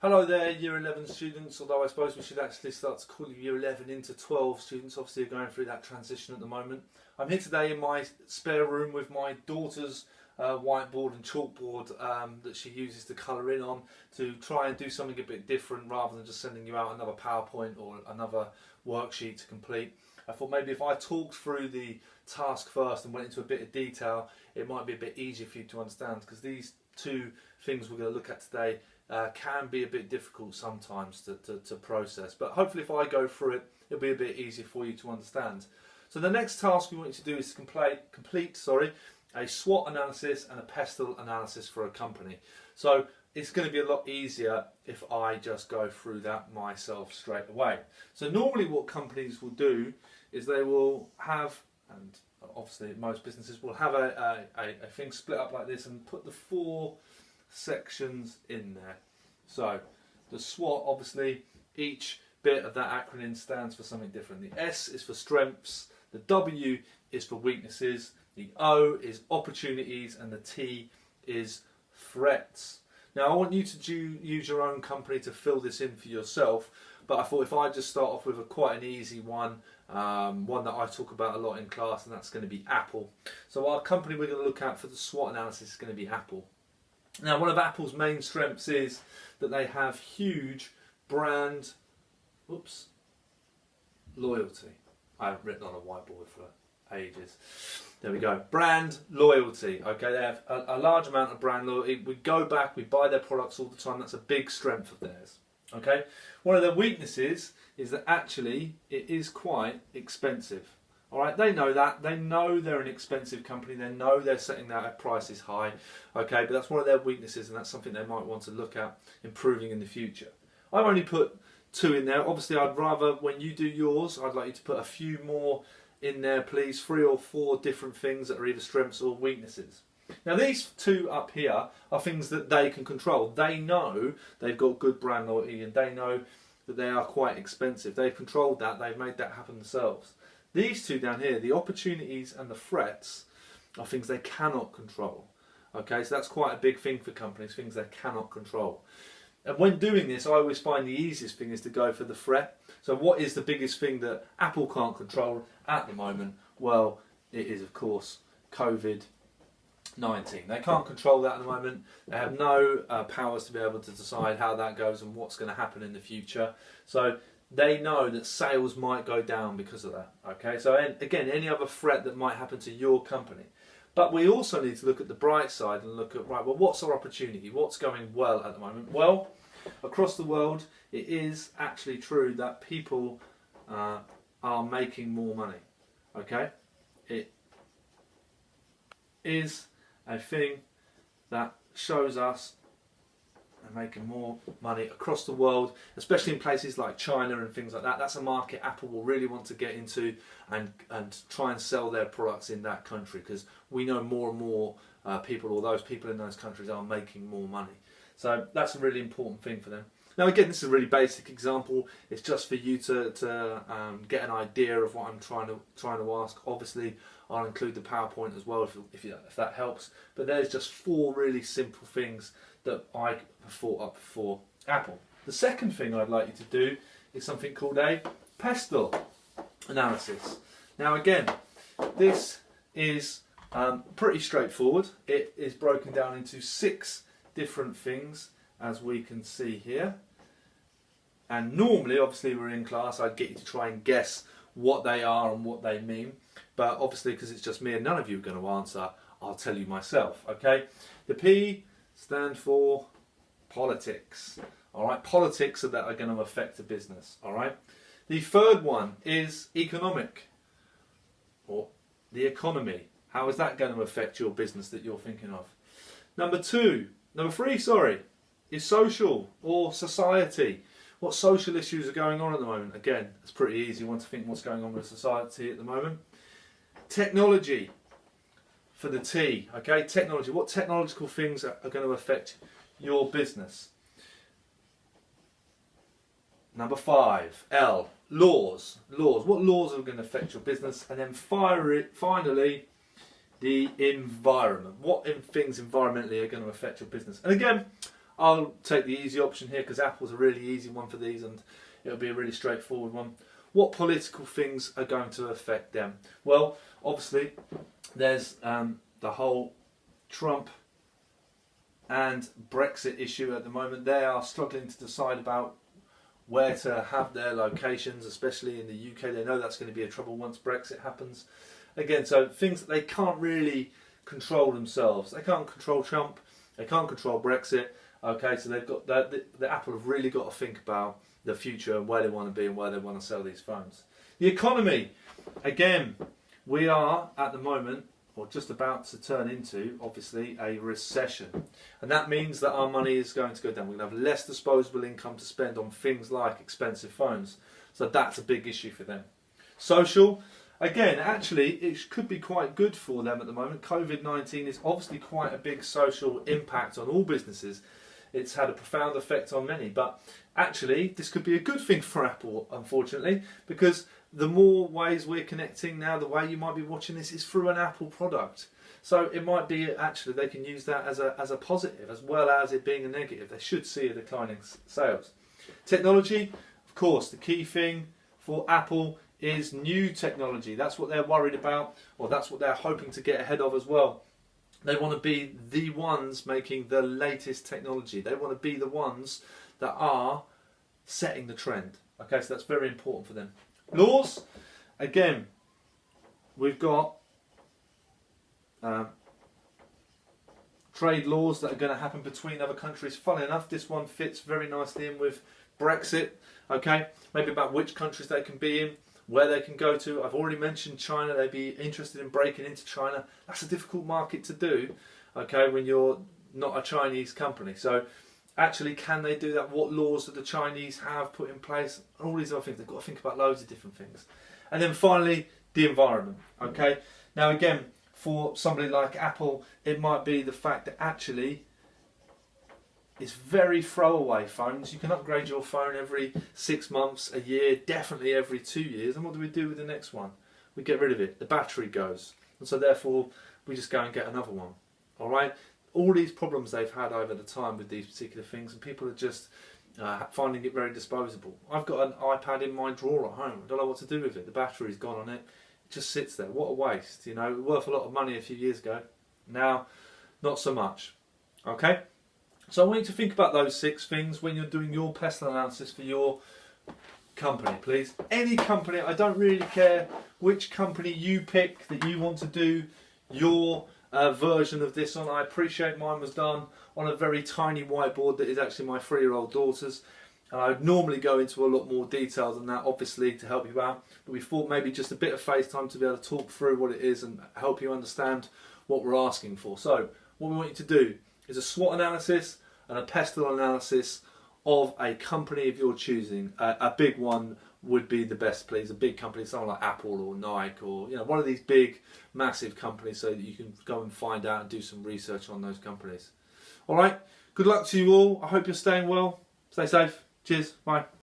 Hello there, Year 11 students, although I suppose we should actually start to call you Year 11 into 12 students. Obviously you're going through that transition at the moment. I'm here today in my spare room with my daughter's whiteboard and chalkboard that she uses to colour in on, to try and do something a bit different rather than just sending you out another PowerPoint or another worksheet to complete. I thought maybe if I talked through the task first and went into a bit of detail, it might be a bit easier for you to understand, because these two things we're going to look at today can be a bit difficult sometimes to process, but hopefully if I go through it, it'll be a bit easier for you to understand. So the next task we want you to do is to complete a SWOT analysis and a Pestle analysis for a company. So it's going to be a lot easier if I just go through that myself straight away. So normally what companies will do is they will have, and obviously most businesses will have a thing split up like this and put the four sections in there. So the SWOT, obviously each bit of that acronym stands for something different. The S is for strengths, the W is for weaknesses, the O is opportunities, and the T is threats. Now I want you to use your own company to fill this in for yourself, but I thought if I just start off with quite an easy one, one that I talk about a lot in class, and that's going to be Apple. So our company we're going to look at for the SWOT analysis is going to be Apple. Now, one of Apple's main strengths is that they have huge brand loyalty. I haven't written on a whiteboard for ages. There we go. Brand loyalty. Okay, they have a large amount of brand loyalty. We go back, we buy their products all the time. That's a big strength of theirs. Okay. One of their weaknesses is that actually it is quite expensive. All right, they know that. They know they're an expensive company. They know they're setting that prices high. Okay, but that's one of their weaknesses, and that's something they might want to look at improving in the future. I've only put two in there. Obviously, I'd rather, when you do yours, I'd like you to put a few more in there, please. 3 or 4 different things that are either strengths or weaknesses. Now, these two up here are things that they can control. They know they've got good brand loyalty, and they know that they are quite expensive. They've controlled that. They've made that happen themselves. These two down here, the opportunities and the threats, are things they cannot control. Okay, so that's quite a big thing for companies, things they cannot control. And when doing this, I always find the easiest thing is to go for the threat. So what is the biggest thing that Apple can't control at the moment? Well, it is, of course, COVID-19. They can't control that at the moment. They have no powers to be able to decide how that goes and what's going to happen in the future. So they know that sales might go down because of that. Okay, so again, any other threat that might happen to your company. But we also need to look at the bright side and look at, right, well, what's our opportunity? What's going well at the moment? Well, across the world, it is actually true that people are making more money. Okay, it is a thing that shows us and making more money across the world, especially in places like China and things like that. That's a market Apple will really want to get into and try and sell their products in that country, because we know more and more people, or those people in those countries, are making more money. So that's a really important thing for them. Now again, this is a really basic example. It's just for you to get an idea of what I'm trying to ask. Obviously, I'll include the PowerPoint as well if that helps. But there's just 4 really simple things that I have thought up for Apple. The second thing I'd like you to do is something called a Pestle analysis. Now again, this is pretty straightforward. It is broken down into 6 different things, as we can see here. And normally, obviously we're in class, I'd get you to try and guess what they are and what they mean. But obviously, because it's just me and none of you are going to answer, I'll tell you myself, okay? The P stand for politics. All right, politics that are going to affect a business. All right. The third one is economic, or the economy. How is that going to affect your business that you're thinking of? Number 3, sorry, is social or society. What social issues are going on at the moment? Again, it's pretty easy one to think what's going on with society at the moment. Technology for the T, okay? Technology. What technological things are going to affect your business? Number 5, L, laws. What laws are going to affect your business? And then finally, the environment. What things environmentally are going to affect your business? And again, I'll take the easy option here because Apple's a really easy one for these and it'll be a really straightforward one. What political things are going to affect them? Well, obviously, there's the whole Trump and Brexit issue at the moment. They are struggling to decide about where to have their locations, especially in the UK. They know that's going to be a trouble once Brexit happens. Again, so things that they can't really control themselves. They can't control Trump. They can't control Brexit. Okay, so they've got the Apple have really got to think about the future and where they want to be and where they want to sell these phones. The economy, again, we are at the moment, or just about to turn into, obviously, a recession. And that means that our money is going to go down. We're going to have less disposable income to spend on things like expensive phones. So that's a big issue for them. Social, again, actually, it could be quite good for them at the moment. COVID-19 is obviously quite a big social impact on all businesses. It's had a profound effect on many, but actually this could be a good thing for Apple, unfortunately, because the more ways we're connecting now, the way you might be watching this is through an Apple product. So it might be actually they can use that as a positive as well as it being a negative. They should see a declining sales. Technology, of course, the key thing for Apple is new technology. That's what they're worried about, or that's what they're hoping to get ahead of as well. They want to be the ones making the latest technology. They want to be the ones that are setting the trend. Okay, so that's very important for them. Laws, again, we've got trade laws that are going to happen between other countries. Funnily enough, this one fits very nicely in with Brexit. Okay, maybe about which countries they can be in, where they can go to. I've already mentioned China. They'd be interested in breaking into China. That's a difficult market to do, okay, when you're not a Chinese company. So actually, can they do that? What laws do the Chinese have put in place? And all these other things. They've got to think about loads of different things. And then finally, the environment, okay? Now again, for somebody like Apple, it might be the fact that actually it's very throwaway phones. You can upgrade your phone every 6 months, a year, definitely every 2 years. And what do we do with the next one? We get rid of it. The battery goes. And so therefore, we just go and get another one. All right? All these problems they've had over the time with these particular things, and people are just finding it very disposable. I've got an iPad in my drawer at home. I don't know what to do with it. The battery's gone on it. It just sits there. What a waste. You know, worth a lot of money a few years ago. Now, not so much. Okay? So I want you to think about those 6 things when you're doing your pestle analysis for your company, please. Any company, I don't really care which company you pick that you want to do your version of this on. I appreciate mine was done on a very tiny whiteboard that is actually my 3-year-old daughter's. And I'd normally go into a lot more detail than that, obviously, to help you out. But we thought maybe just a bit of FaceTime to be able to talk through what it is and help you understand what we're asking for. So what we want you to do is a SWOT analysis and a pestle analysis of a company of your choosing. A big one would be the best, please. A big company, someone like Apple or Nike, or one of these big, massive companies, so that you can go and find out and do some research on those companies. All right. Good luck to you all. I hope you're staying well. Stay safe. Cheers. Bye.